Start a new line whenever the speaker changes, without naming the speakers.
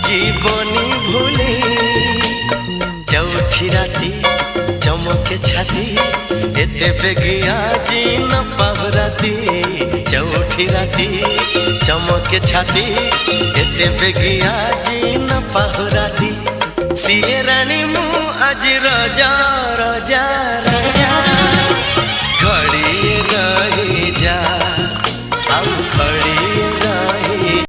जीवनी भूली चौठी राती चमके छाती एते बेगिया जी न पाहुराती चौठी राती चमके छाती एते बेगिया जी न पाहुराती सिए रानी मु आज रजा रजा